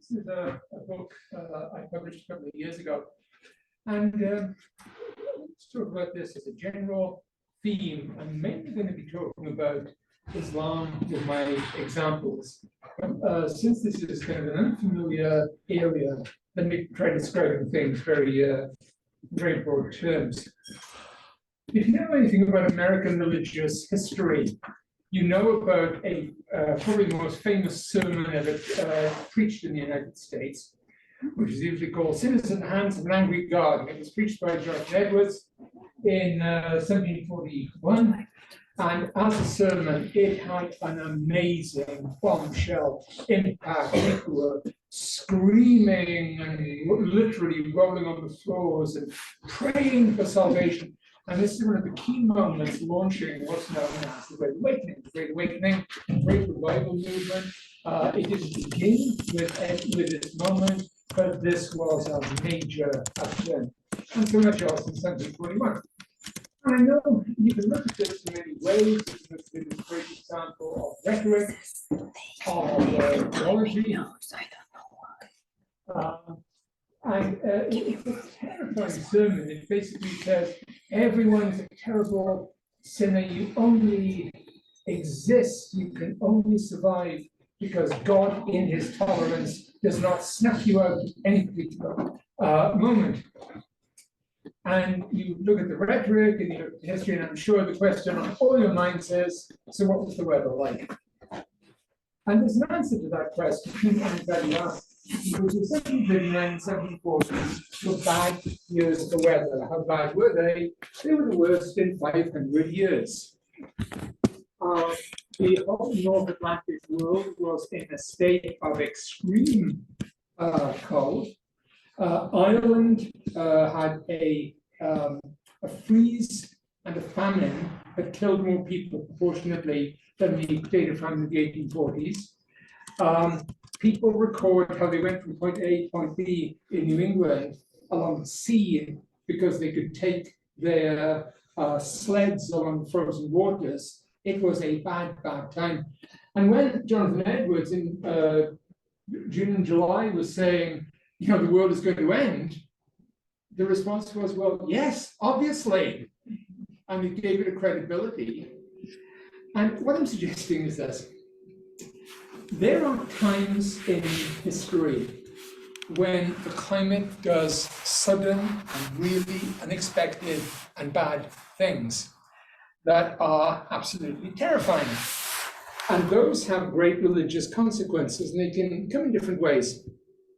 This is a book I published a couple of years ago. And let's talk about this as a general theme. I'm mainly going to be talking about Islam with my examples. Since this is kind of an unfamiliar area, let me try describing things very broad terms. If you know anything about American religious history, you know about a probably the most famous sermon ever preached in the United States, which is usually called Sinners in the Hands of an Angry God. And it was preached by Jonathan Edwards in 1741. And as a sermon, it had an amazing bombshell impact. People were screaming and literally rolling on the floors and praying for salvation. And this is one of the key moments launching what's known as the Great Awakening. The Great Awakening, Great Revival Movement. It didn't begin with this moment, but this was a major action. And so much else in 1741. And I know you can look at this in many ways. You can look at this great example of rhetoric, of theology. And it's a terrifying sermon. It basically says, everyone's a terrible sinner. You only exist, you can only survive because God, in his tolerance, does not snuff you out at any particular moment. And you look at the rhetoric and you look at the history, and I'm sure the question on all your minds is, so what was the weather like? And there's an answer to that question, and very asked. Because in 1739 and 1740 were bad years for weather. How bad were they? They were the worst in 500 years. The whole North Atlantic world was in a state of extreme cold. Ireland had a freeze and a famine that killed more people proportionately than the data from the 1840s. People record how they went from point A to point B in New England along the sea because they could take their sleds along the frozen waters. It was a bad time. And when Jonathan Edwards in June and July was saying, you know, the world is going to end, the response was, well, yes, obviously. And he gave it a credibility. And what I'm suggesting is this. There are times in history when the climate does sudden and really unexpected and bad things that are absolutely terrifying. And those have great religious consequences, and they can come in different ways.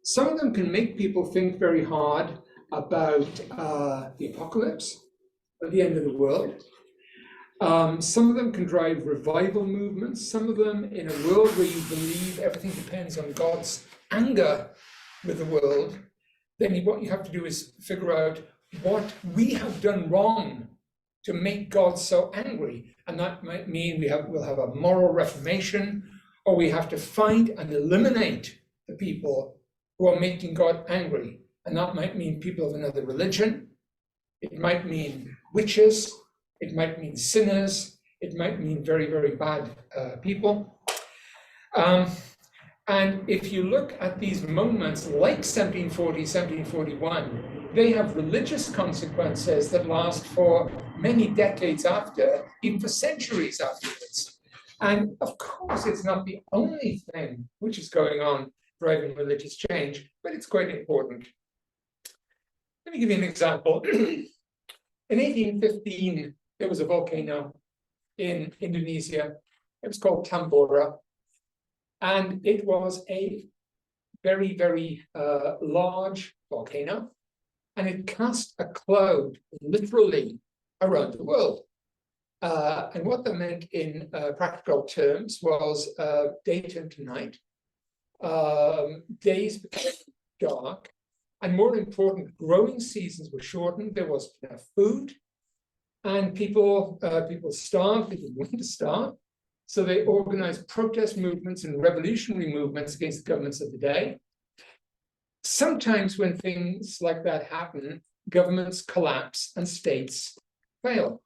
Some of them can make people think very hard about the apocalypse, at the end of the world. Some of them can drive revival movements. Some of them, in a world where you believe everything depends on God's anger with the world, then what you have to do is figure out what we have done wrong to make God so angry. And that might mean we'll have a moral reformation, or we have to find and eliminate the people who are making God angry. And that might mean people of another religion. It might mean witches. It might mean sinners. It might mean very, very bad people. And if you look at these moments like 1740, 1741, they have religious consequences that last for many decades after, even for centuries afterwards. And of course, it's not the only thing which is going on driving religious change, but it's quite important. Let me give you an example. In 1815, there was a volcano in Indonesia. It was called Tambora. And it was a very, very large volcano. And it cast a cloud literally around the world. And what that meant in practical terms was day turned to night. Days became dark. And more important, growing seasons were shortened. There wasn't enough food. And people starved, people wanted to starve. So they organized protest movements and revolutionary movements against the governments of the day. Sometimes when things like that happen, governments collapse and states fail.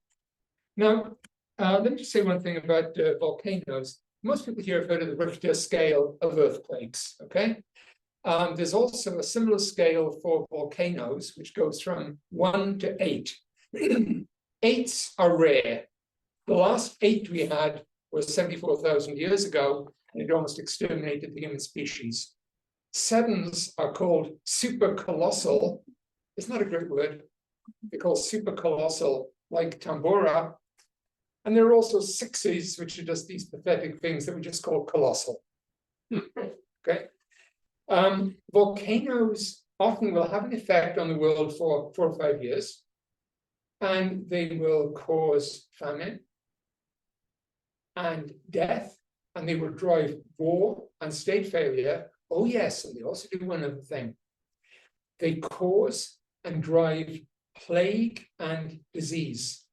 Now, let me just say one thing about volcanoes. Most people here have heard of the Richter scale of earthquakes, okay? There's also a similar scale for volcanoes, which goes from 1 to 8. 8s are rare. The last 8 we had was 74,000 years ago, and it almost exterminated the human species. 7s are called supercolossal. It's not a great word. They're called supercolossal, like Tambora. And there are also 6s, which are just these pathetic things that we just call colossal. Okay. Volcanoes often will have an effect on the world for 4 or 5 years, and they will cause famine and death, and they will drive war and state failure. Oh yes, and they also do one other thing. They cause and drive plague and disease.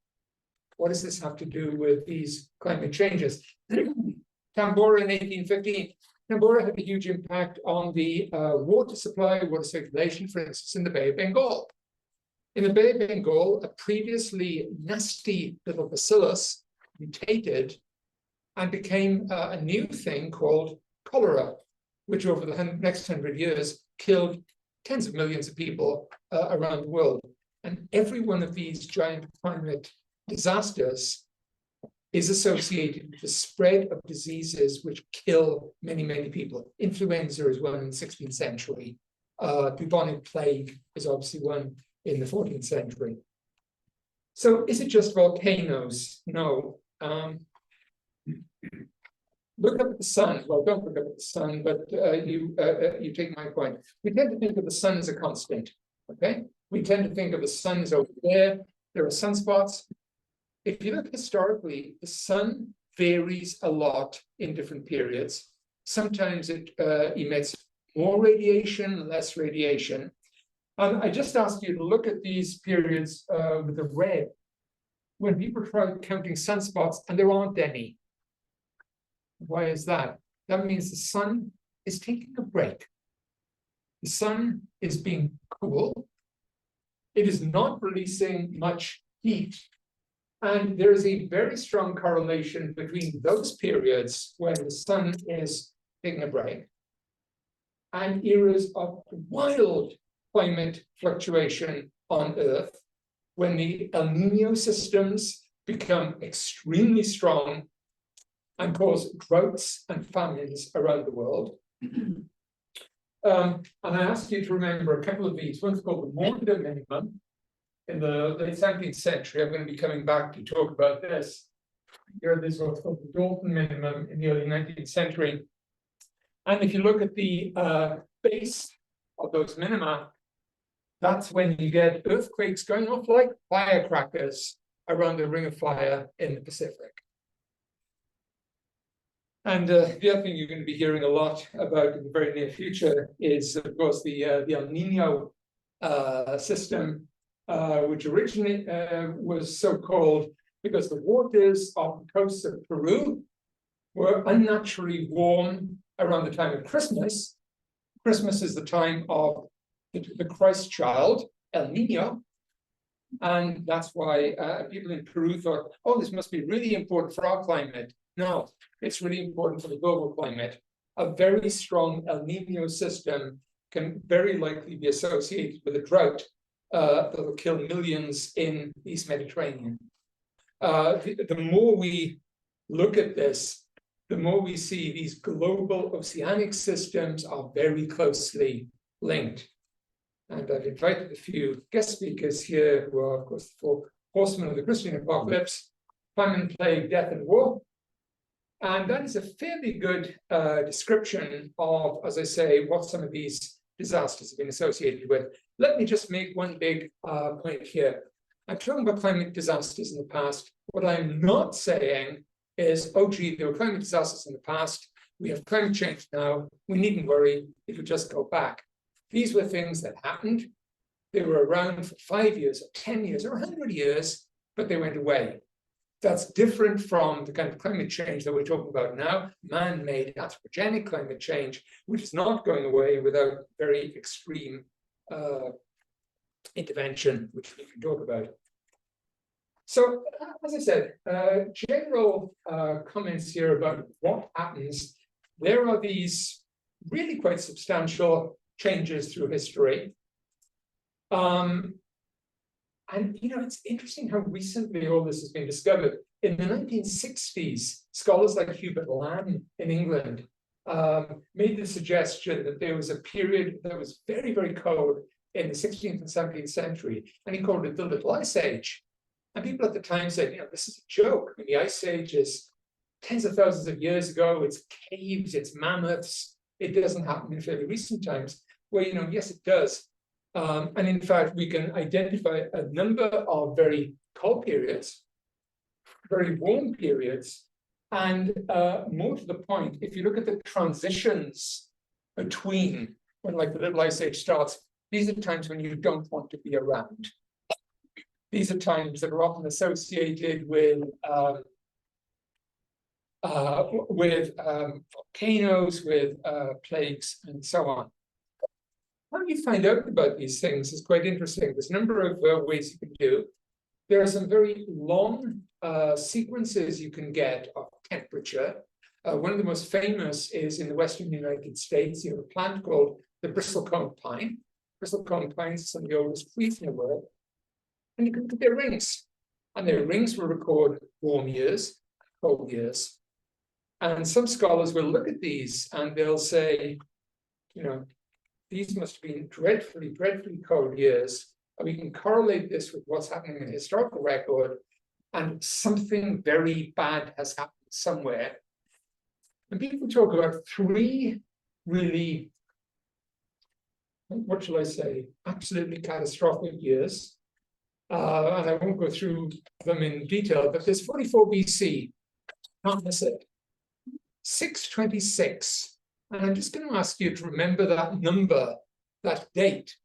What does this have to do with these climate changes? Tambora in 1815. Tambora had a huge impact on the water supply, water circulation, for instance, in the Bay of Bengal. In the Bay of Bengal, a previously nasty little bacillus mutated and became a new thing called cholera, which over the next 100 years killed tens of millions of people around the world. And every one of these giant climate disasters is associated with the spread of diseases which kill many, many people. Influenza is one in the 16th century. Bubonic plague is obviously one in the 14th century. So is it just volcanoes? No. Look up at the sun. Well, don't look up at the sun, but you take my point. We tend to think of the sun as a constant, okay? We tend to think of the sun as over there. There are sunspots. If you look historically, the sun varies a lot in different periods. Sometimes it emits more radiation, less radiation. I just asked you to look at these periods with the red. When people try counting sunspots, and there aren't any. Why is that? That means the sun is taking a break. The sun is being cool. It is not releasing much heat. And there is a very strong correlation between those periods when the sun is taking a break and eras of wild climate fluctuation on Earth, when the El Nino systems become extremely strong and cause droughts and famines around the world. And I ask you to remember a couple of these. One's called the Maunder minimum. In the late 17th century, I'm going to be coming back to talk about this. Here, this was called the Dalton minimum in the early 19th century. And if you look at the base of those minima, that's when you get earthquakes going off like firecrackers around the Ring of Fire in the Pacific. And the other thing you're going to be hearing a lot about in the very near future is, of course, the El Nino system, which originally was so called because the waters of the coast of Peru were unnaturally warm around the time of Christmas. Christmas is the time of the Christ child, El Nino. And that's why people in Peru thought, oh, this must be really important for our climate. No, it's really important for the global climate. A very strong El Nino system can very likely be associated with a drought that will kill millions in the East Mediterranean. The more we look at this, the more we see these global oceanic systems are very closely linked. And I've invited a few guest speakers here who are, of course, the four horsemen of the Christian apocalypse: famine, plague, death, and war. And that is a fairly good description of, as I say, what some of these disasters have been associated with. Let me just make one big point here. I'm talking about climate disasters in the past. What I'm not saying is, oh, gee, there were climate disasters in the past. We have climate change now. We needn't worry. It will just go back. These were things that happened. They were around for 5 years, or 10 years, or 100 years, but they went away. That's different from the kind of climate change that we're talking about now, man-made anthropogenic climate change, which is not going away without very extreme intervention, which we can talk about. So, as I said, general comments here about what happens. There are these really quite substantial changes through history. And it's interesting how recently all this has been discovered. In the 1960s, scholars like Hubert Lamb in England made the suggestion that there was a period that was very, very cold in the 16th and 17th century, and he called it the Little Ice Age. And people at the time said, this is a joke. I mean, the Ice Age is tens of thousands of years ago. It's caves, it's mammoths. It doesn't happen in fairly recent times. Well, yes, it does. And in fact, we can identify a number of very cold periods, very warm periods, and more to the point, if you look at the transitions between when like the Little Ice Age starts, these are times when you don't want to be around. These are times that are often associated with volcanoes, with plagues, and so on. How you find out about these things is quite interesting. There's a number of ways you can do. There are some very long sequences you can get of temperature. One of the most famous is in the Western United States. You have a plant called the bristlecone pine. Bristlecone pines are some of the oldest trees in the world. And you can look at their rings. And their rings will record warm years, cold years. And some scholars will look at these and they'll say, these must have been dreadfully, dreadfully cold years. And we can correlate this with what's happening in the historical record, and something very bad has happened somewhere. And people talk about three really, what shall I say, absolutely catastrophic years. And I won't go through them in detail, but there's 44 BC, can't miss it. 626. And I'm just going to ask you to remember that number, that date,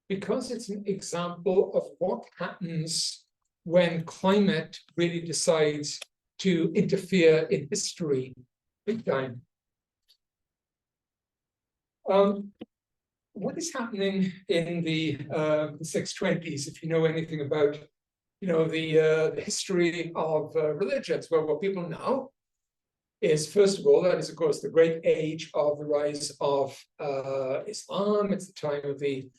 because it's an example of what happens when climate really decides to interfere in history big time. What is happening in the 620s, if you know anything about the history of religions? Well, what people know is, first of all, that is, of course, the great age of the rise of Islam. It's the time of the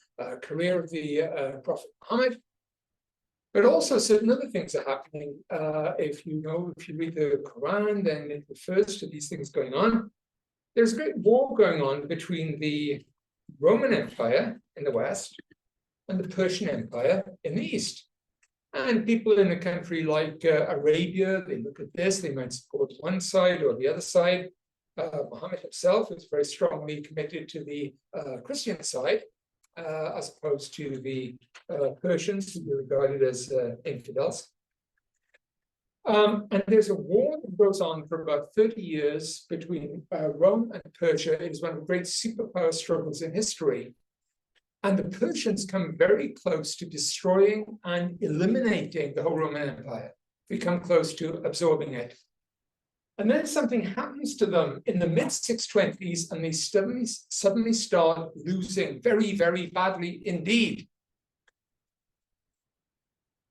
career of the Prophet Muhammad. But also certain other things are happening. If you read the Quran, then it refers to these things going on. There's a great war going on between the Roman Empire in the West and the Persian Empire in the East. And people in a country like Arabia, they look at this, they might support one side or the other side. Muhammad himself is very strongly committed to the Christian side, as opposed to the Persians, who are regarded as infidels. And there's a war that goes on for about 30 years between Rome and Persia. It is one of the great superpower struggles in history. And the Persians come very close to destroying and eliminating the whole Roman Empire. They come close to absorbing it. And then something happens to them in the mid-620s, and they suddenly start losing very, very badly indeed.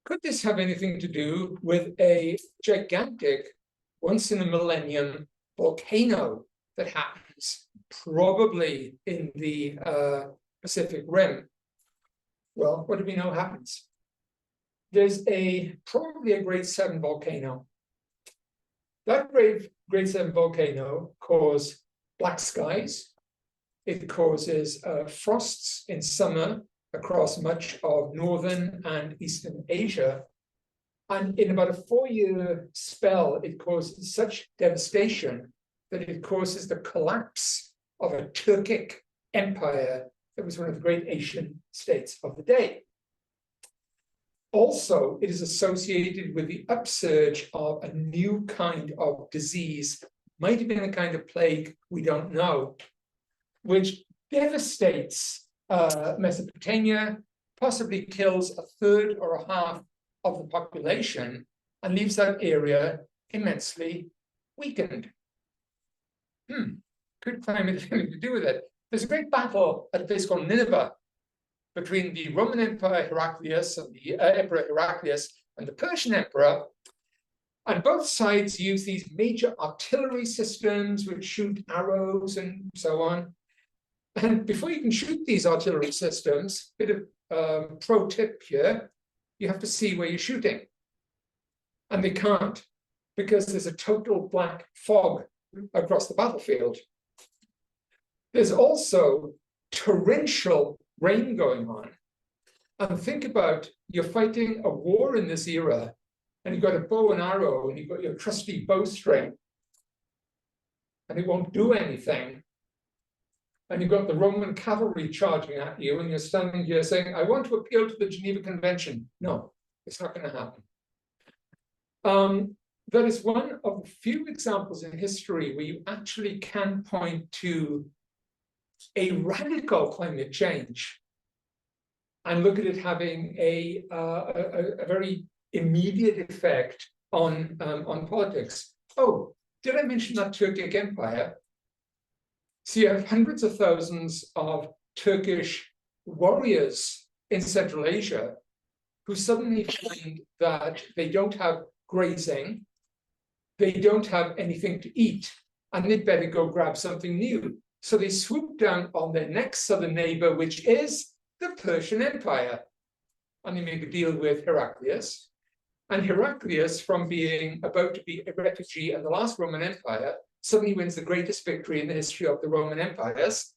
Could this have anything to do with a gigantic, once-in-a-millennium volcano that happens probably in the Pacific Rim? Well, what do we know happens? There's probably a grade 7 volcano. That grade 7 volcano causes black skies. It causes frosts in summer across much of northern and eastern Asia. And in about a 4-year spell, it causes such devastation that it causes the collapse of a Turkic empire that was one of the great Asian states of the day. Also, it is associated with the upsurge of a new kind of disease, might have been a kind of plague, we don't know, which devastates Mesopotamia, possibly kills a third or a half of the population, and leaves that area immensely weakened. Could climate have anything to do with it? There's a great battle at a place called Nineveh between the Roman Emperor Heraclius and the Emperor Heraclius and the Persian Emperor. And both sides use these major artillery systems which shoot arrows and so on. And before you can shoot these artillery systems, bit of pro tip here, you have to see where you're shooting. And they can't, because there's a total black fog across the battlefield. There's also torrential rain going on. And think about, you're fighting a war in this era, and you've got a bow and arrow, and you've got your trusty bowstring, and it won't do anything. And you've got the Roman cavalry charging at you, and you're standing here saying, I want to appeal to the Geneva Convention. No, it's not going to happen. That is one of the few examples in history where you actually can point to a radical climate change and look at it having a very immediate effect on politics. Oh, did I mention that Turkic Empire? So you have hundreds of thousands of Turkish warriors in Central Asia who suddenly find that they don't have grazing, they don't have anything to eat, and they better go grab something new. So they swoop down on their next southern neighbor, which is the Persian Empire. And they make a deal with Heraclius. And Heraclius, from being about to be a refugee in the last Roman Empire, suddenly wins the greatest victory in the history of the Roman empires.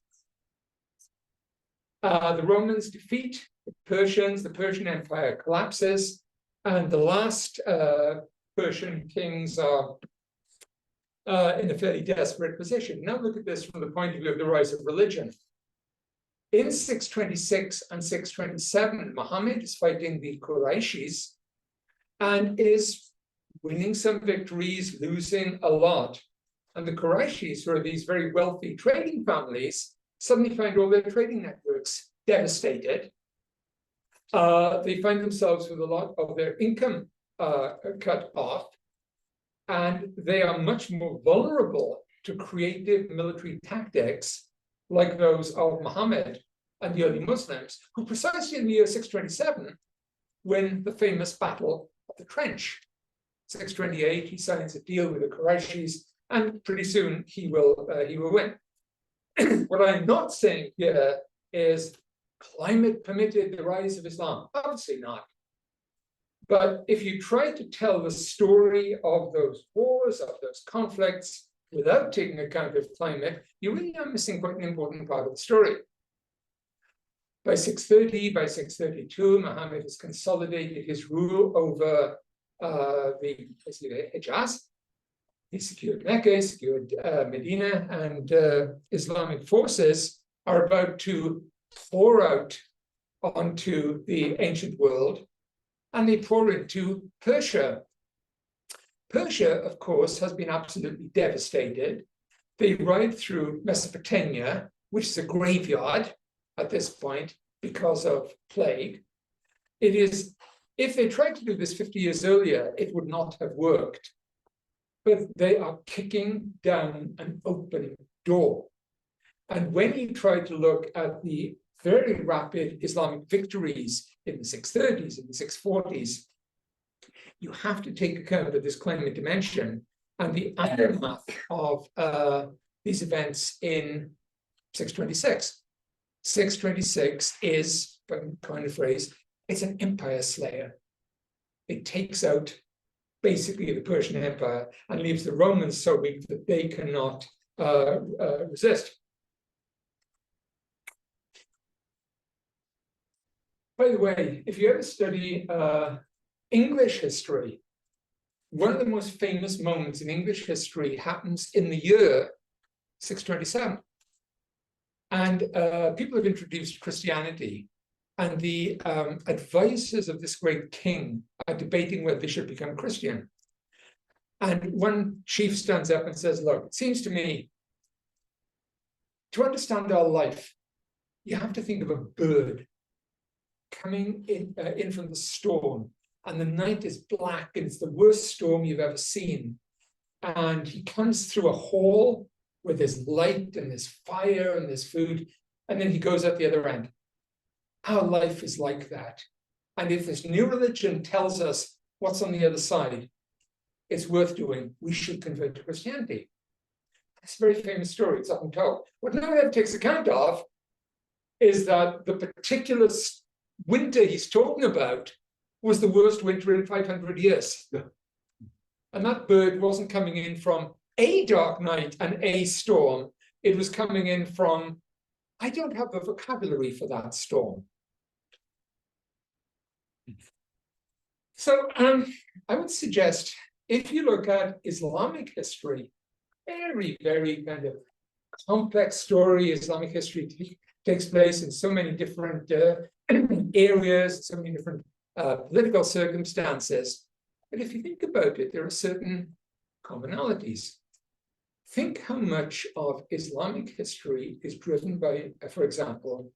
The Romans defeat the Persians, the Persian Empire collapses, and the last Persian kings are in a fairly desperate position. Now look at this from the point of view of the rise of religion. In 626 and 627, Muhammad is fighting the Qurayshis and is winning some victories, losing a lot. And the Qurayshis, who are these very wealthy trading families, suddenly find all their trading networks devastated. They find themselves with a lot of their income cut off, and they are much more vulnerable to creative military tactics like those of Muhammad and the early Muslims, who precisely in the year 627 win the famous Battle of the Trench. 628, he signs a deal with the Qurayshis, and pretty soon he will win. What I'm not saying here is climate permitted the rise of Islam. Obviously not. But if you try to tell the story of those wars, of those conflicts, without taking account of climate, you really are missing quite an important part of the story. By 630, by 632, Muhammad has consolidated his rule over the Hijaz. He secured Mecca, he secured Medina, and Islamic forces are about to pour out onto the ancient world, and they pour into Persia. Persia, of course, has been absolutely devastated. They ride through Mesopotamia, which is a graveyard at this point because of plague. It is, if they tried to do this 50 years earlier, it would not have worked. But they are kicking down an open door. And when you try to look at the very rapid Islamic victories in the 630s, in the 640s, you have to take account of this climate dimension and the aftermath of these events in 626. 626 is, kind of phrase, it's an empire slayer. It takes out basically the Persian Empire and leaves the Romans so weak that they cannot resist. By the way, if you ever study English history, one of the most famous moments in English history happens in the year 627. And people have introduced Christianity, and the advisors of this great king are debating whether they should become Christian. And one chief stands up and says, look, it seems to me, to understand our life, you have to think of a bird coming in from the storm, and the night is black, and it's the worst storm you've ever seen. And he comes through a hall where there's light and there's fire and there's food, and then he goes out the other end. Our life is like that. And if this new religion tells us what's on the other side, it's worth doing. We should convert to Christianity. It's a very famous story. It's often told. What none of that takes account of is that the particular winter he's talking about was the worst winter in 500 years. And that bird wasn't coming in from a dark night and a storm. It was coming in from, I don't have the vocabulary for that storm. So I would suggest, if you look at Islamic history, very, very kind of complex story. Islamic history takes place in so many different areas, so many different political circumstances. But if you think about it, there are certain commonalities. Think how much of Islamic history is driven by, for example,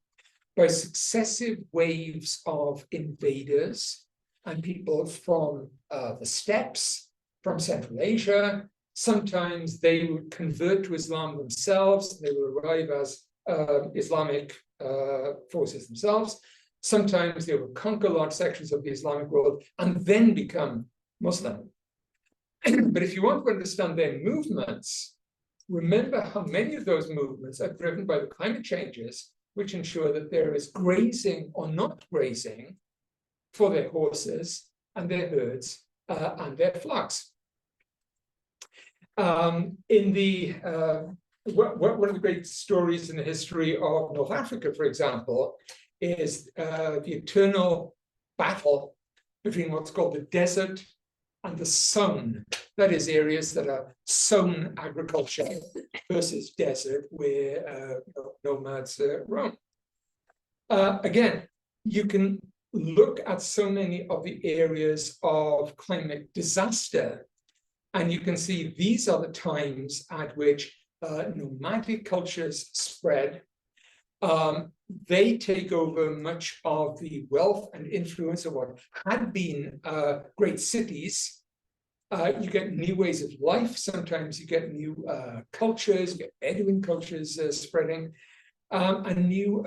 by successive waves of invaders and people from the steppes, from Central Asia. Sometimes they would convert to Islam themselves. They will arrive as Islamic forces themselves. Sometimes they will conquer large sections of the Islamic world and then become Muslim. But if you want to understand their movements, remember how many of those movements are driven by the climate changes, which ensure that there is grazing or not grazing for their horses and their herds and their flocks. One of the great stories in the history of North Africa, for example, is the eternal battle between what's called the desert and the sown. That is, areas that are sown agriculture versus desert where nomads roam. Again, you can look at so many of the areas of climate disaster, and you can see these are the times at which nomadic cultures spread. They take over much of the wealth and influence of what had been great cities. You get new ways of life. Sometimes you get new cultures, you get Bedouin cultures spreading, and new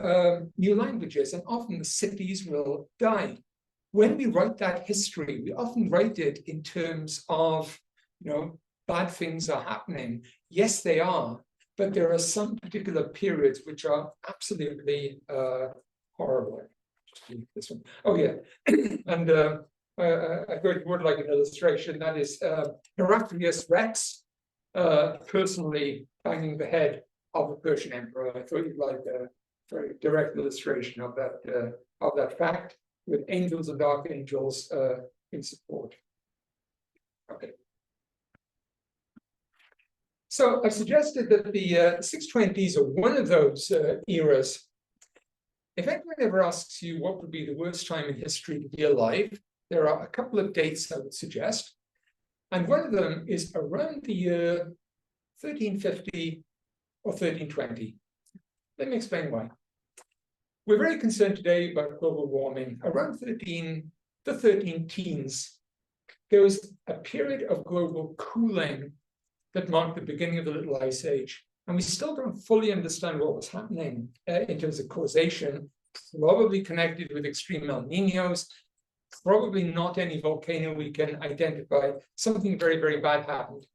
languages. And often the cities will die. When we write that history, we often write it in terms of, bad things are happening. Yes, they are. But there are some particular periods which are absolutely horrible. This one. Oh, yeah. And I thought you would like an illustration. That is Heraclius Rex personally banging the head of the Persian emperor. I thought you'd like a very direct illustration of that fact, with angels and archangels in support. Okay. So I suggested that the 620s are one of those eras. If anyone ever asks you what would be the worst time in history to be alive, there are a couple of dates I would suggest. And one of them is around the year 1350 or 1320. Let me explain why. We're very concerned today about global warming. Around the 13 teens, there was a period of global cooling that marked the beginning of the Little Ice Age. And we still don't fully understand what was happening in terms of causation, probably connected with extreme El Niños, probably not any volcano we can identify. Something very, very bad happened.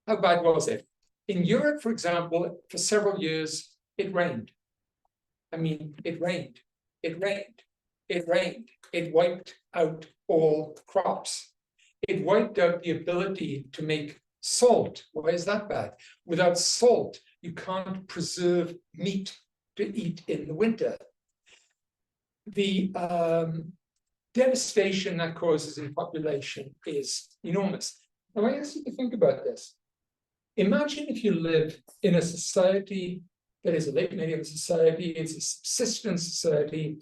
How bad was it? In Europe, for example, for several years, it rained. I mean, it rained, it rained, it rained. It wiped out all crops. It wiped out the ability to make salt. Why is that bad? Without salt, you can't preserve meat to eat in the winter. The devastation that causes in population is enormous. Now, I ask you to think about this. Imagine if you live in a society that is a late medieval society, it's a subsistence society.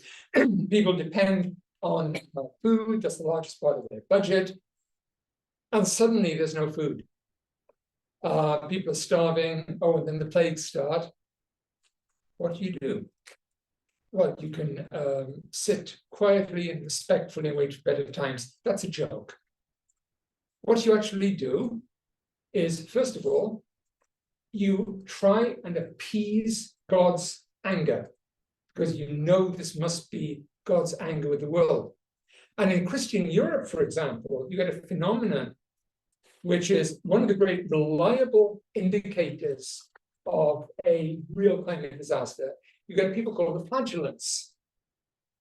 People depend on food, that's the largest part of their budget. And suddenly there's no food. People are starving. Oh, and then the plagues start. What do? Well, you can sit quietly and respectfully and wait for better times. That's a joke. What you actually do is, first of all, you try and appease God's anger, because you know this must be God's anger with the world. And in Christian Europe, for example, you get a phenomenon which is one of the great reliable indicators of a real climate disaster. You get people called the flagellants.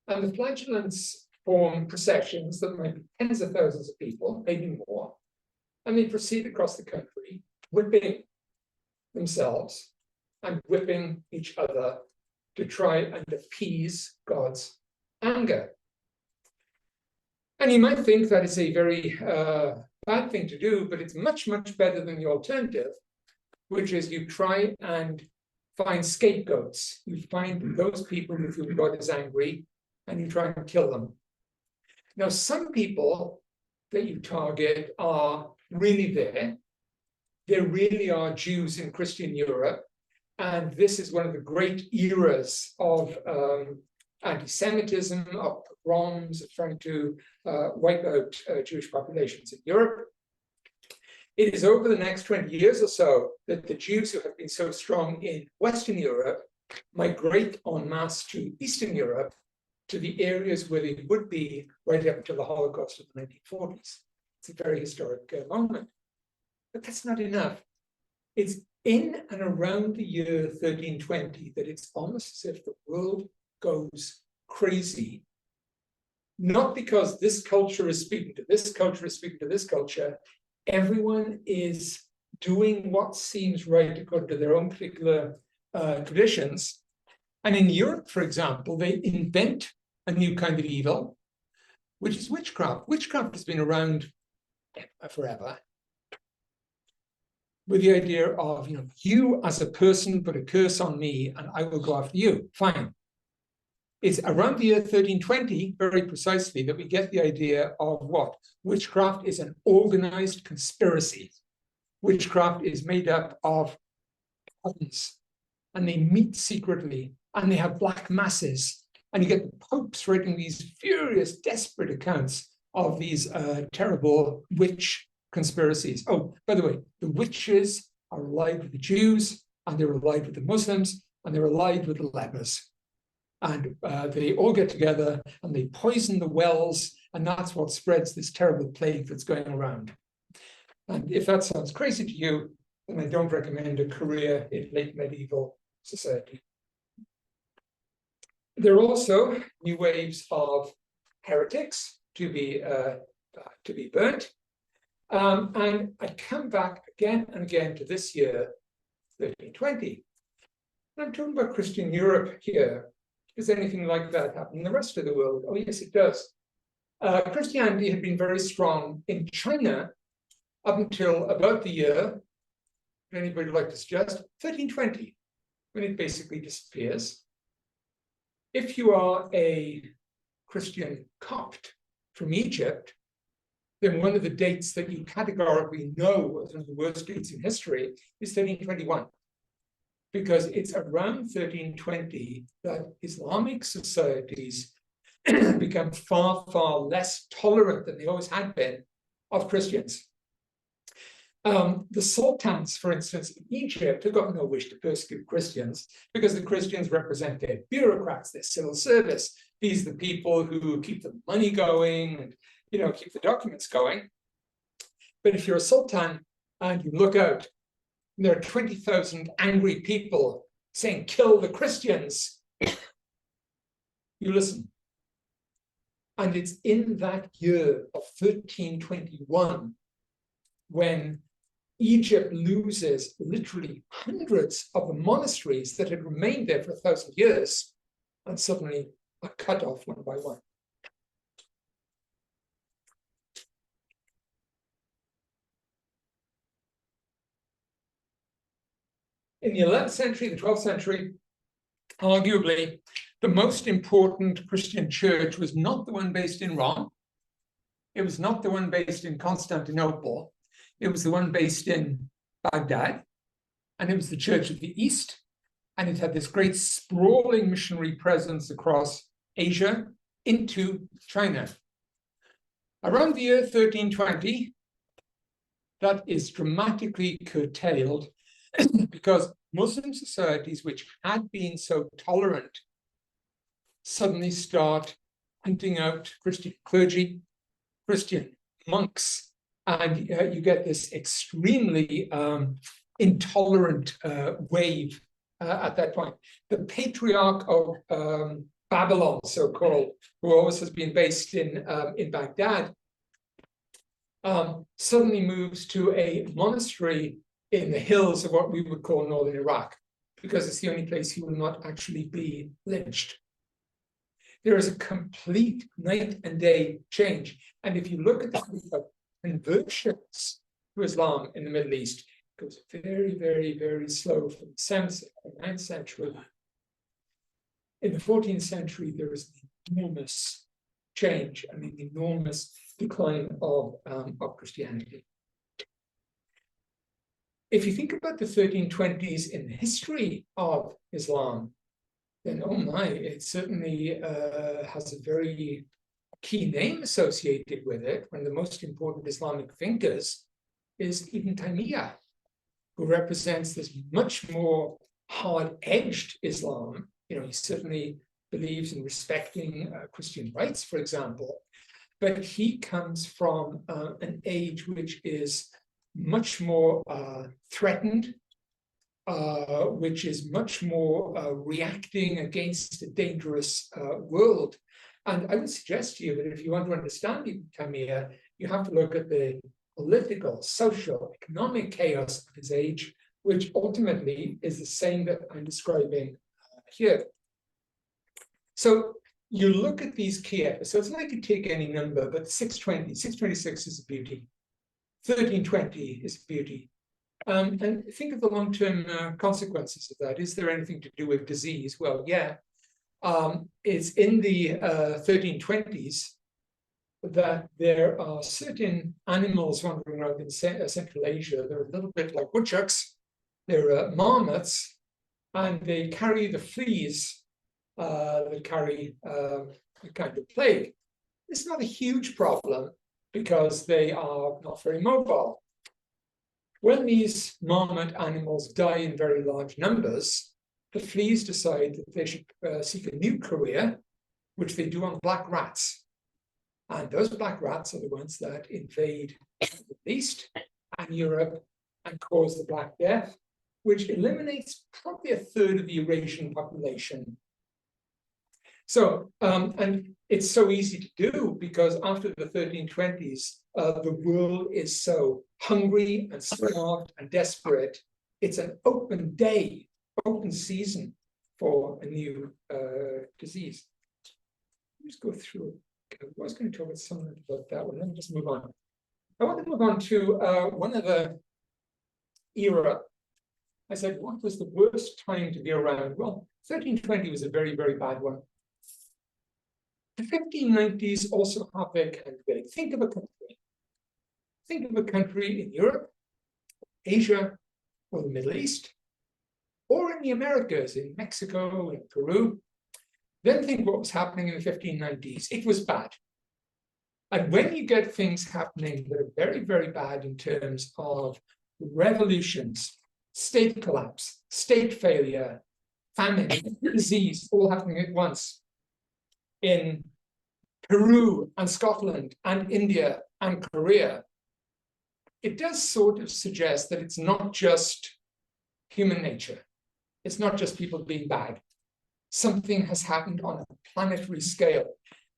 And the flagellants form processions that might be tens of thousands of people, maybe more, and they proceed across the country, whipping themselves and whipping each other to try and appease God's anger. And you might think that is a very bad thing to do, but it's much, much better than the alternative, which is you try and find scapegoats. You find those people with whom God is angry, and you try and kill them. Now, some people that you target are really there. There really are Jews in Christian Europe, and this is one of the great eras of anti-Semitism, of pogroms, of trying to wipe out Jewish populations in Europe. It is over the next 20 years or so that the Jews who have been so strong in Western Europe migrate en masse to Eastern Europe, to the areas where they would be right up until the Holocaust of the 1940s. It's a very historic moment. But that's not enough. It's in and around the year 1320 that it's almost as if the world goes crazy. Not because this culture is speaking to this culture, is speaking to this culture. Everyone is doing what seems right according to their own particular traditions. And in Europe, for example, they invent a new kind of evil, which is witchcraft. Witchcraft has been around forever, with the idea of, you as a person put a curse on me and I will go after you. Fine. It's around the year 1320, very precisely, that we get the idea of what? Witchcraft is an organized conspiracy. Witchcraft is made up of cousins, and they meet secretly, and they have black masses, and you get the popes writing these furious, desperate accounts of these terrible witch conspiracies. Oh, by the way, the witches are allied with the Jews, and they're allied with the Muslims, and they're allied with the lepers. And they all get together and they poison the wells, and that's what spreads this terrible plague that's going around. And if that sounds crazy to you, then I don't recommend a career in late medieval society. There are also new waves of heretics to be burnt. And I come back again and again to this year, 1320. And I'm talking about Christian Europe here. Does anything like that happen in the rest of the world? Oh, yes, it does. Christianity had been very strong in China up until about the year, if anybody would like to suggest, 1320, when it basically disappears. If you are a Christian Copt from Egypt, then one of the dates that you categorically know as one of the worst dates in history is 1321. Because it's around 1320 that Islamic societies become far, far less tolerant than they always had been of Christians. The sultans, for instance, in Egypt have got no wish to persecute Christians because the Christians represent their bureaucrats, their civil service. These are the people who keep the money going and keep the documents going. But if you're a sultan and you look out, there are 20,000 angry people saying, kill the Christians. You listen. And it's in that year of 1321 when Egypt loses literally hundreds of the monasteries that had remained there for 1,000 years and suddenly are cut off one by one. In the 11th century, the 12th century, arguably, the most important Christian church was not the one based in Rome. It was not the one based in Constantinople. It was the one based in Baghdad. And it was the Church of the East. And it had this great sprawling missionary presence across Asia into China. Around the year 1320, that is dramatically curtailed because Muslim societies, which had been so tolerant, suddenly start hunting out Christian clergy, Christian monks, and you get this extremely intolerant wave at that point. The patriarch of Babylon, so-called, who always has been based in Baghdad, suddenly moves to a monastery in the hills of what we would call northern Iraq, because it's the only place he will not actually be lynched. There is a complete night and day change. And if you look at the conversions to Islam in the Middle East, it goes very, very, very slow from the 7th and 9th century. In the 14th century, there is an enormous change, I mean, enormous decline of Christianity. If you think about the 1320s in the history of Islam, then, oh my, it certainly has a very key name associated with it. One of the most important Islamic thinkers is Ibn Taymiyyah, who represents this much more hard-edged Islam. You know, he certainly believes in respecting Christian rights, for example, but he comes from an age which is much more threatened, which is much more reacting against a dangerous world. And I would suggest to you that if you want to understand Ibn Taymiyyah, you have to look at the political, social, economic chaos of his age, which ultimately is the same that I'm describing here. So you look at these key episodes, and I could take any number, but 626 is a beauty. 1320 is a beauty. And think of the long-term consequences of that. Is there anything to do with disease? Well, yeah. It's in the 1320s that there are certain animals wandering around in Central Asia. They're a little bit like woodchucks. They're marmots, and they carry the fleas that carry a kind of plague. It's not a huge problem because they are not very mobile. When these marmot animals die in very large numbers, the fleas decide that they should seek a new career, which they do on black rats. And those black rats are the ones that invade the Middle East and Europe and cause the Black Death, which eliminates probably a third of the Eurasian population. So, and it's so easy to do because after the 1320s, the world is so hungry and starved and desperate. It's an open day, open season for a new disease. Let's go through it. I was going to talk about something about that one. Let me just move on. I want to move on to one other era. I said, what was the worst time to be around? Well, 1320 was a very, very bad one. The 1590s also have their kind of day. Think of a country. Think of a country in Europe, Asia, or the Middle East, or in the Americas, in Mexico and Peru. Then think what was happening in the 1590s. It was bad. And when you get things happening that are very, very bad in terms of revolutions, state collapse, state failure, famine, disease, all happening at once, in Peru and Scotland and India and Korea, it does sort of suggest that it's not just human nature. It's not just people being bad. Something has happened on a planetary scale.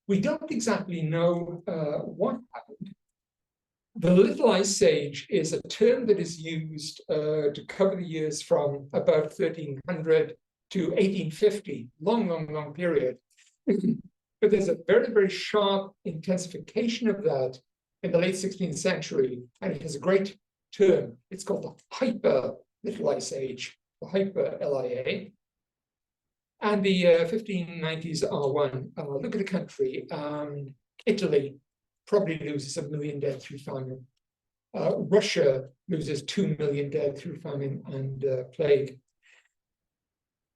We don't exactly know what happened. The Little Ice Age is a term that is used to cover the years from about 1300 to 1850, long, long, long period. But there's a very, very sharp intensification of that in the late 16th century, and it has a great term. It's called the Hyper Little Ice Age, the Hyper LIA. And the 1590s are one. Look at the country. Italy probably loses 1 million dead through famine. Russia loses 2 million dead through famine and plague.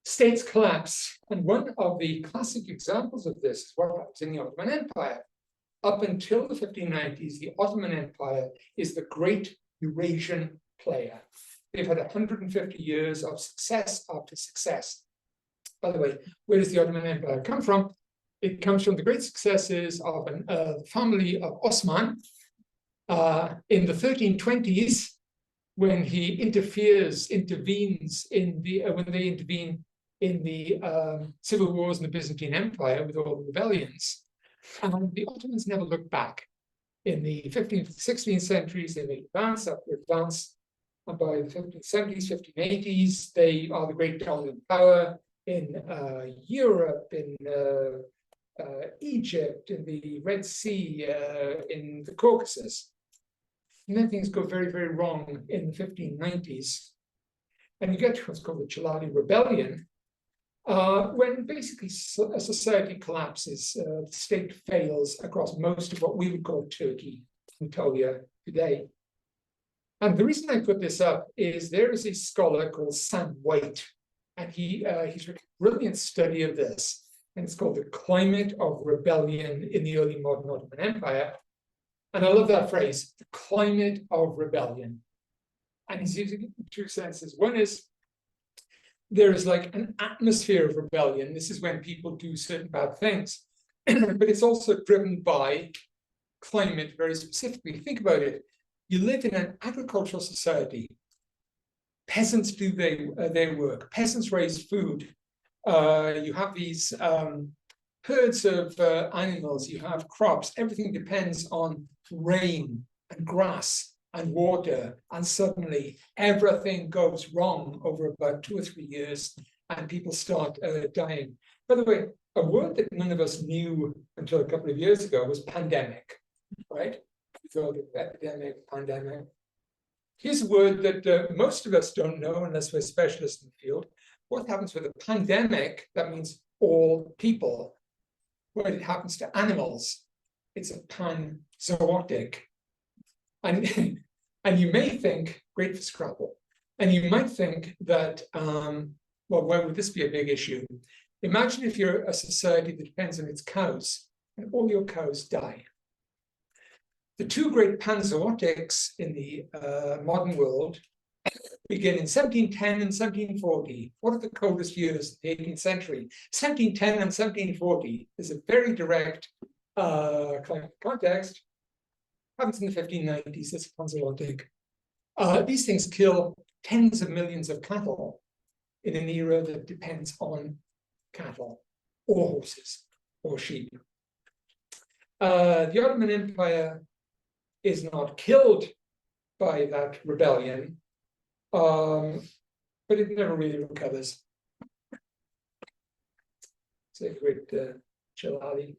States collapse, and one of the classic examples of this is what happens in the Ottoman Empire. Up until the 1590s, the Ottoman Empire is the great Eurasian player. They've had 150 years of success after success. By the way, where does the Ottoman Empire come from? It comes from the great successes of the family of Osman, In the 1320s, when he intervenes in the when they intervene in the civil wars in the Byzantine Empire with all the rebellions, the Ottomans never looked back. In the 15th, 16th centuries, they made advance after advance, and by the 1570s, 1580s, they are the great dominant power in Europe, in Egypt, in the Red Sea, in the Caucasus. And then things go very, very wrong in the 1590s. And you get what's called the Chalali Rebellion, when basically a society collapses, the state fails across most of what we would call Turkey, Anatolia today. And the reason I put this up is there is a scholar called Sam White, and he's written a brilliant study of this, and it's called The Climate of Rebellion in the Early Modern Ottoman Empire. And I love that phrase, the climate of rebellion. And he's using it in two senses. One is there is like an atmosphere of rebellion. This is when people do certain bad things, but it's also driven by climate very specifically. Think about it. You live in an agricultural society. Peasants do their work. Peasants raise food. You have these herds of animals. You have crops. Everything depends on rain and grass and water, and suddenly everything goes wrong over about 2 or 3 years, and people start dying. By the way, a word that none of us knew until a couple of years ago was pandemic, right? We thought of epidemic, pandemic. Here's a word that most of us don't know unless we're specialists in the field. What happens with a pandemic? That means all people. When it happens to animals, it's a panzootic. And you may think, great for Scrabble, and you might think that, well, why would this be a big issue? Imagine if you're a society that depends on its cows, and all your cows die. The two great panzootics in the modern world begin in 1710 and 1740. What are the coldest years in the 18th century? 1710 and 1740 is a very direct climate context. Happens in the 1590s, this panzootic. These things kill tens of millions of cattle in an era that depends on cattle or horses or sheep. The Ottoman Empire is not killed by that rebellion, but it never really recovers. It's a great Chalali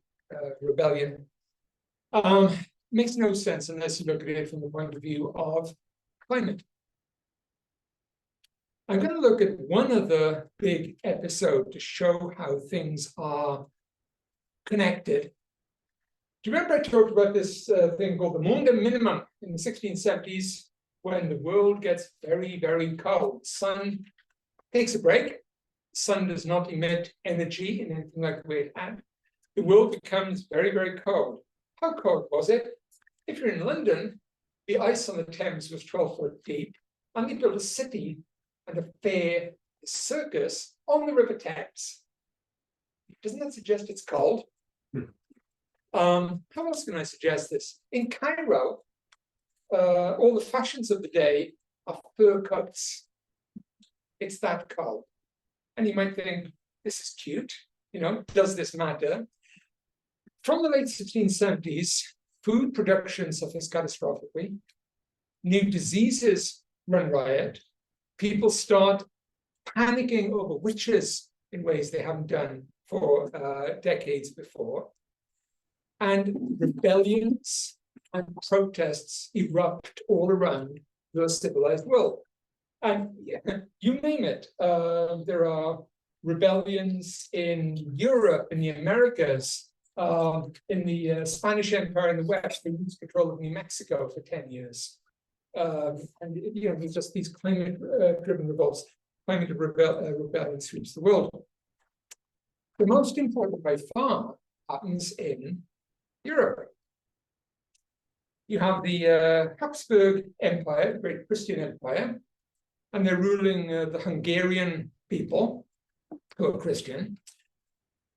rebellion. Makes no sense unless you look at it from the point of view of climate. I'm going to look at one other big episode to show how things are connected. Do you remember I talked about this thing called the Monde Minimum in the 1670s, when the world gets very, very cold? Sun takes a break. Sun does not emit energy in anything like the way it had. The world becomes very, very cold. How cold was it? If you're in London, the ice on the Thames was 12 foot deep, and they built a city and a fair, a circus on the River Thames. Doesn't that suggest it's cold? How else can I suggest this? In Cairo, all the fashions of the day are fur coats. It's that cold. And you might think, this is cute, you know, does this matter? From the late 1670s, food production suffers catastrophically. New diseases run riot. People start panicking over witches in ways they haven't done for decades before. And rebellions and protests erupt all around the civilized world. And you name it. There are rebellions in Europe, in the Americas, in the Spanish Empire in the West. They lose control of New Mexico for 10 years. And you know, there's just these climate-driven revolts. Climate rebellion sweeps the world. The most important by far happens in Europe. You have the Habsburg Empire, the great Christian empire, and they're ruling the Hungarian people who are Christian.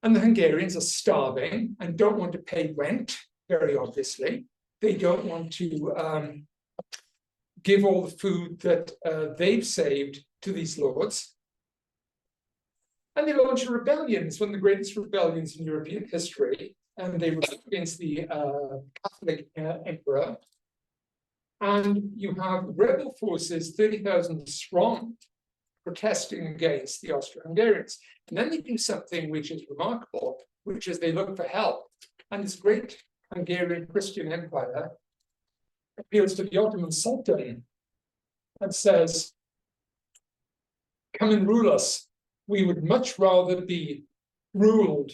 And the Hungarians are starving and don't want to pay rent, very obviously. they don't want to give all the food that they've saved to these lords. And they launch a rebellion. It's one of the greatest rebellions in European history. And they rebel against the Catholic emperor. And you have rebel forces, 30,000 strong, protesting against the Austro-Hungarians. And then they do something which is remarkable, which is they look for help. And this great Hungarian Christian empire appeals to the Ottoman Sultan and says, come and rule us. We would much rather be ruled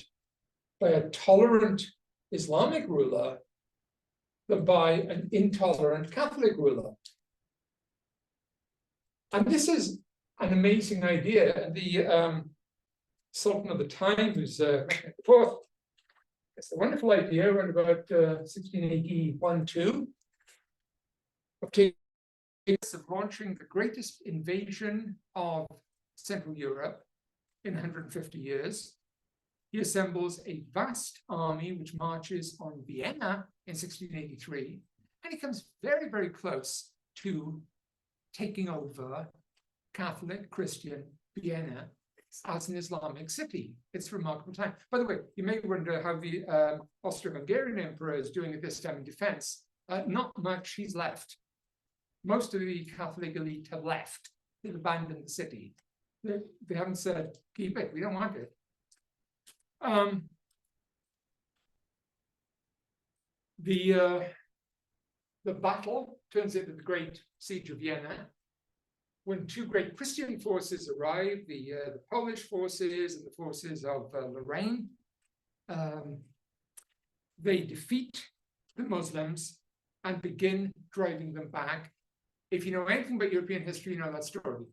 by a tolerant Islamic ruler than by an intolerant Catholic ruler. And this is an amazing idea. The Sultan of the time, who's fourth, it's a wonderful idea around about 1681-2 of launching the greatest invasion of Central Europe in 150 years. He assembles a vast army which marches on Vienna in 1683, and he comes very, very close to taking over Catholic Christian Vienna as an Islamic city. It's a remarkable time. By the way, you may wonder how the Austro-Hungarian emperor is doing at this time in defense. Not much, he's left. Most of the Catholic elite have left. They've abandoned the city. They haven't said, keep it, we don't want it. The battle turns into the Great Siege of Vienna, when two great Christian forces arrive, the Polish forces and the forces of Lorraine. They defeat the Muslims and begin driving them back. If you know anything about European history, you know that story.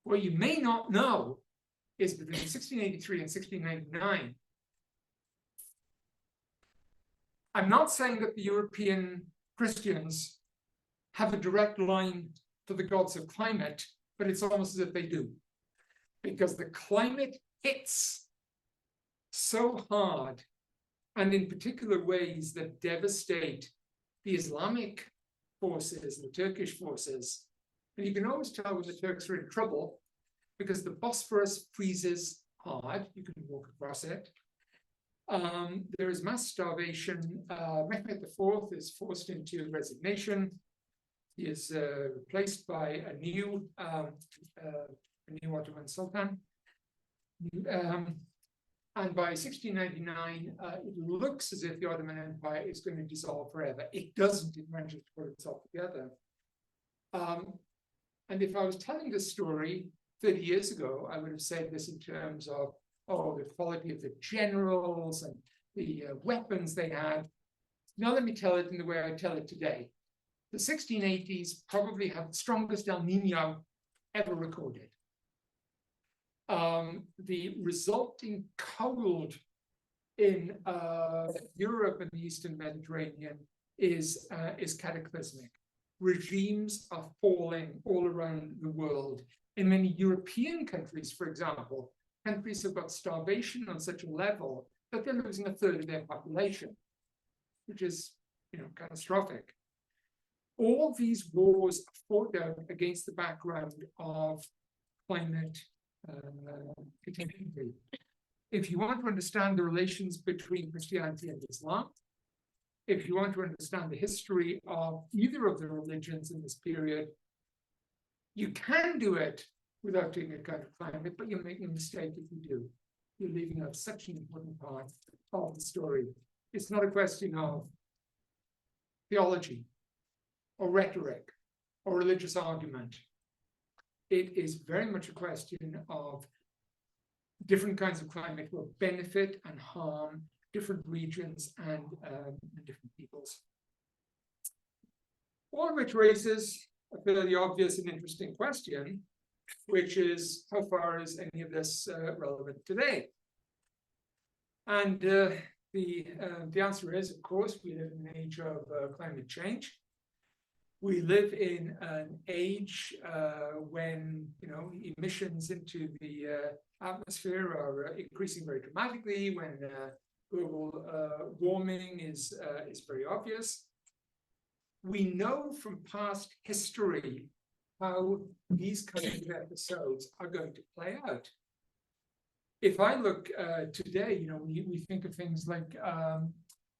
What you may not know is between 1683 and 1699, I'm not saying that the European Christians have a direct line to the gods of climate, but it's almost as if they do. Because the climate hits so hard, and in particular ways that devastate the Islamic forces, the Turkish forces. And you can always tell when the Turks are in trouble, because the Bosphorus freezes hard, you can walk across it. There is mass starvation. Mehmed IV is forced into resignation. He is replaced by a new Ottoman Sultan. And by 1699, it looks as if the Ottoman Empire is going to dissolve forever. It doesn't. It manages to put itself together. And if I was telling this story 30 years ago, I would have said this in terms of, oh, the quality of the generals and the weapons they had. Now let me tell it in the way I tell it today. The 1680s probably have the strongest El Nino ever recorded. The resulting cold in Europe and the Eastern Mediterranean is cataclysmic. Regimes are falling all around the world. In many European countries, for example, countries have got starvation on such a level that they're losing a third of their population, which is, catastrophic. All these wars are fought out against the background of climate contingency. If you want to understand the relations between Christianity and Islam, if you want to understand the history of either of the religions in this period, you can do it without taking account of climate, but you're making a mistake if you do. You're leaving out such an important part of the story. It's not a question of theology or rhetoric or religious argument. It is very much a question of different kinds of climate will benefit and harm different regions and different peoples. All of which raises a fairly obvious and interesting question, which is, how far is any of this relevant today? And the answer is, of course, we live in an age of climate change. We live in an age when emissions into the atmosphere are increasing very dramatically, when global warming is very obvious. we know from past history how these kinds of episodes are going to play out. If I look today, you know, we think of things like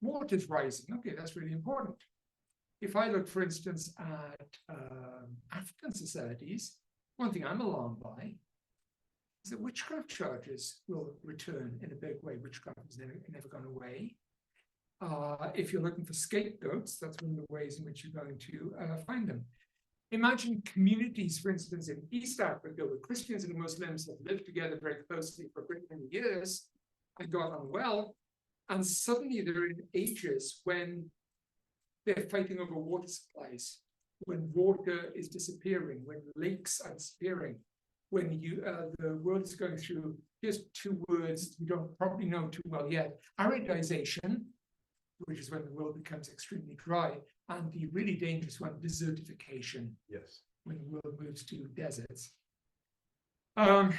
waters rising. Okay, that's really important. If I look, for instance, at African societies, one thing I'm alarmed by is that witchcraft charges will return in a big way. Witchcraft has never gone away. If you're looking for scapegoats, that's one of the ways in which you're going to find them. Imagine communities, for instance, in East Africa, where Christians and Muslims have lived together very closely for many years and got on well, and suddenly they're in ages when they're fighting over water supplies, when water is disappearing, when lakes are disappearing, when the world is going through, here's two words you don't probably know too well yet, aridization, which is when the world becomes extremely dry, and the really dangerous one, desertification. Yes. When the world moves to deserts. By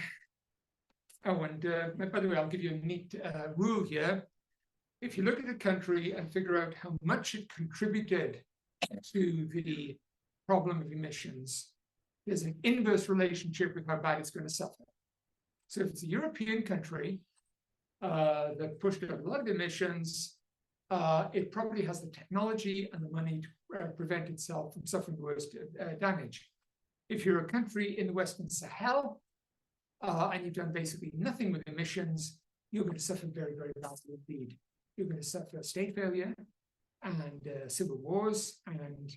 the way, I'll give you a neat rule here. If you look at a country and figure out how much it contributed to the problem of emissions, there's an inverse relationship with how bad it's going to suffer. So if it's a European country that pushed out a lot of emissions, it probably has the technology and the money to prevent itself from suffering the worst damage. If you're a country in the Western Sahel and you've done basically nothing with emissions, you're going to suffer very, very badly indeed. You're going to suffer state failure and civil wars and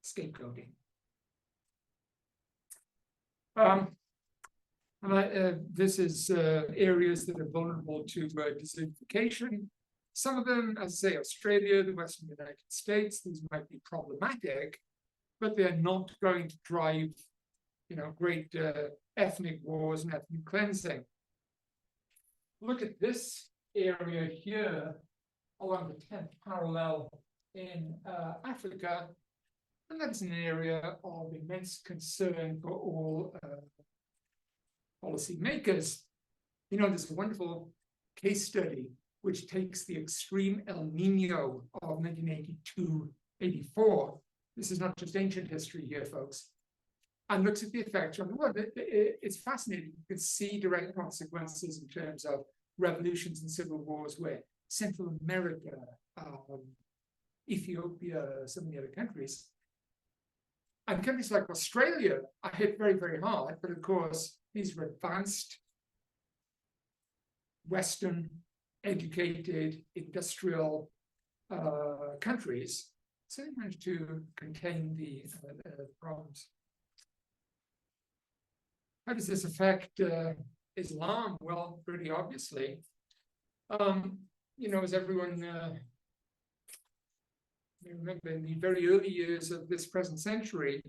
scapegoating. This is areas that are vulnerable to desertification. Some of them, as I say, Australia, the Western United States, these might be problematic, but they're not going to drive, you know, great ethnic wars and ethnic cleansing. Look at this area here along the 10th parallel in Africa, and that's an area of immense concern for all policy makers. You know, there's a wonderful case study which takes the extreme El Nino of 1982-84. This is not just ancient history here, folks, and looks at the effects on the world. It's fascinating. You can see direct consequences in terms of revolutions and civil wars where Central America, Ethiopia, some of the other countries, and countries like Australia are hit very, very hard. But of course, these are advanced, Western, educated, industrial countries, so they managed to contain the problems. How does this affect Islam? Well, pretty obviously. You know, as everyone remember, in the very early years of this present century,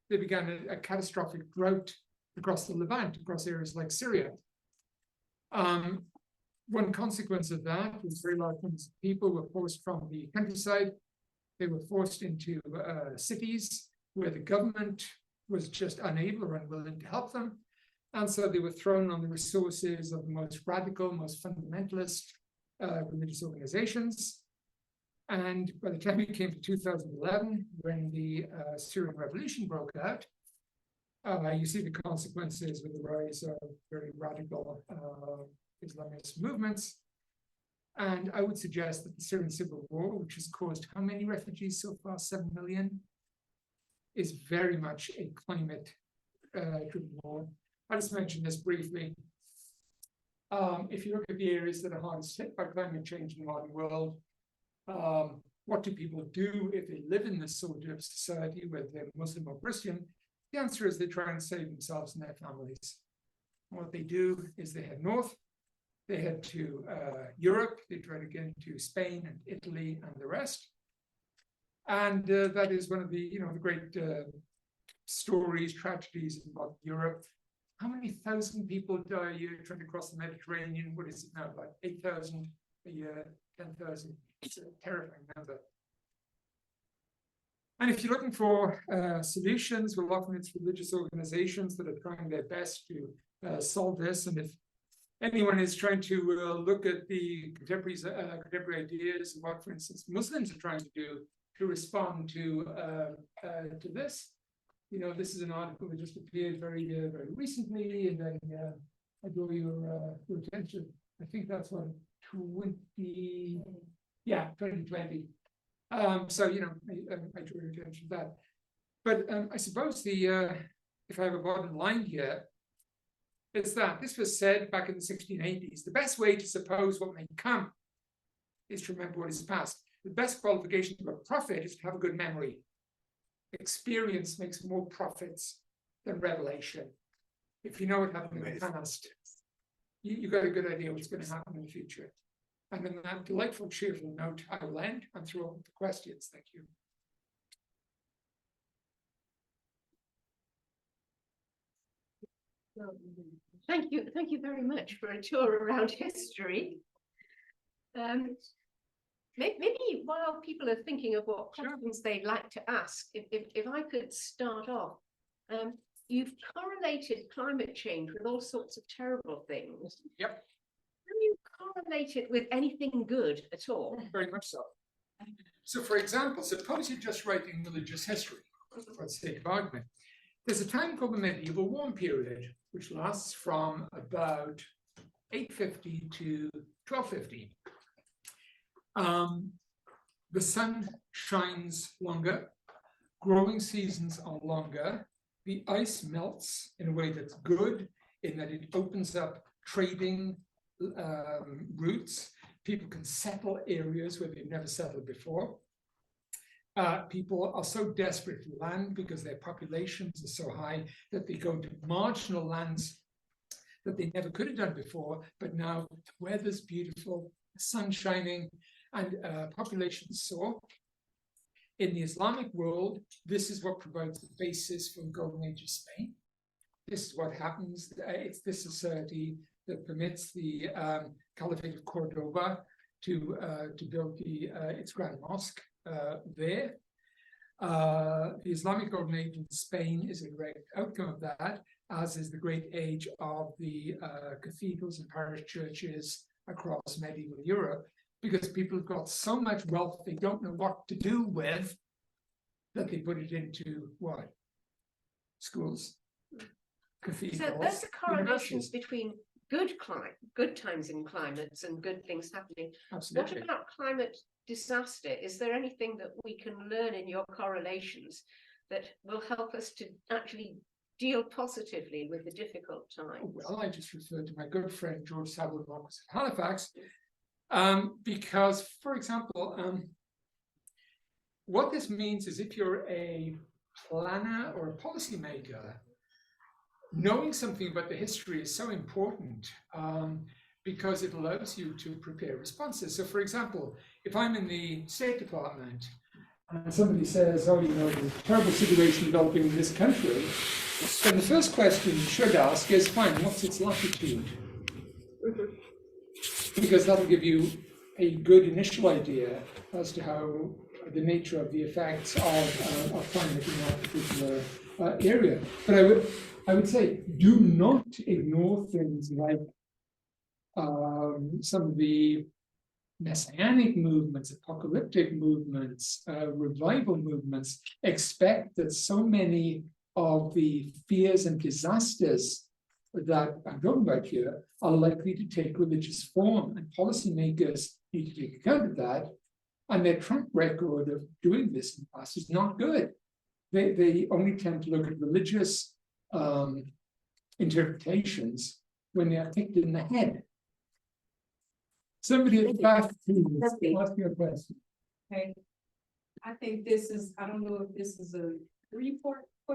there began a catastrophic drought across the Levant, across areas like Syria. One consequence of that was very large numbers of people were forced from the countryside. They were forced into cities where the government was just unable or unwilling to help them. And so they were thrown on the resources of the most radical, most fundamentalist religious organizations. And by the time we came to 2011, when the Syrian revolution broke out, you see the consequences with the rise of very radical Islamist movements. And I would suggest that the Syrian civil war, which has caused how many refugees so far? 7 million, is very much a climate-driven war. I'll just mention this briefly. If you look at the areas that are hardest hit by climate change in the modern world, what do people do if they live in this sort of society, whether they're Muslim or Christian? The answer is they try and save themselves and their families. What they do is they head north, they head to Europe, they try to get into Spain and Italy and the rest. And that is one of the, you know, the great stories, tragedies about Europe. How many thousand people die a year trying to cross the Mediterranean? What is it now, like 8,000 a year, 10,000? It's a terrifying number. And if you're looking for solutions, well, often it's religious organizations that are trying their best to solve this. And if anyone is trying to look at the contemporary ideas of what, for instance, Muslims are trying to do respond to this. You know, this is an article that just appeared very recently, and then I draw your attention. I think that's what 2020. So you know, I draw your attention to that. But I suppose if I have a bottom line here, is that this was said back in the 1680s. The best way to suppose what may come is to remember what is past. The best qualification of a prophet is to have a good memory. Experience makes more prophets than revelation. If you know what happened in the past, you got a good idea what's going to happen in the future. And on that delightful, cheerful note, I will end and throw open the questions. Thank you. Thank you very much for a tour around history. Maybe while people are thinking of what questions they'd like to ask, if I could start off, you've correlated climate change with all sorts of terrible things. Yep. Can you correlate it with anything good at all? Very much so. So, for example, suppose you're just writing religious history, for the sake of argument. There's a time called the medieval warm period, which lasts from about 850 to 1250. The sun shines longer, growing seasons are longer, the ice melts in a way that's good, in that it opens up trading routes. People can settle areas where they've never settled before. People are so desperate for land because their populations are so high that they go to marginal lands that they never could have done before, but now the weather's beautiful, the sun's shining, and populations soar. In the Islamic world, this is what provides the basis for the Golden Age of Spain. This is what happens. It's this society that permits the Caliphate of Cordoba to build its Grand Mosque there. The Islamic Golden Age in Spain is a direct outcome of that, as is the great age of the cathedrals and parish churches across medieval Europe, because people have got so much wealth they don't know what to do with, that they put it into what? Schools, cathedrals. So there's the correlations between good times in climates and good things happening. Absolutely. What about climate disaster? Is there anything that we can learn in your correlations that will help us to actually deal positively with the difficult times? Well, I just referred to my good friend George Savile Marcus at Halifax, because, for example, what this means is if you're a planner or a policymaker, knowing something about the history is so important, because it allows you to prepare responses. So, for example, if I'm in the State Department and somebody says, oh, you know, there's a terrible situation developing in this country, then the first question you should ask is, fine, what's its latitude? Because that'll give you a good initial idea as to how the nature of the effects of climate in that particular area. But I would say, do not ignore things like some of the messianic movements, apocalyptic movements, revival movements. Expect that so many of the fears and disasters that I'm talking about here are likely to take religious form, and policymakers need to take account of that. And their track record of doing this in the past is not good. They only tend to look at religious interpretations when they are kicked in the head. Somebody at the back, please ask your question. Okay. I think this is, I don't know if this is a three-part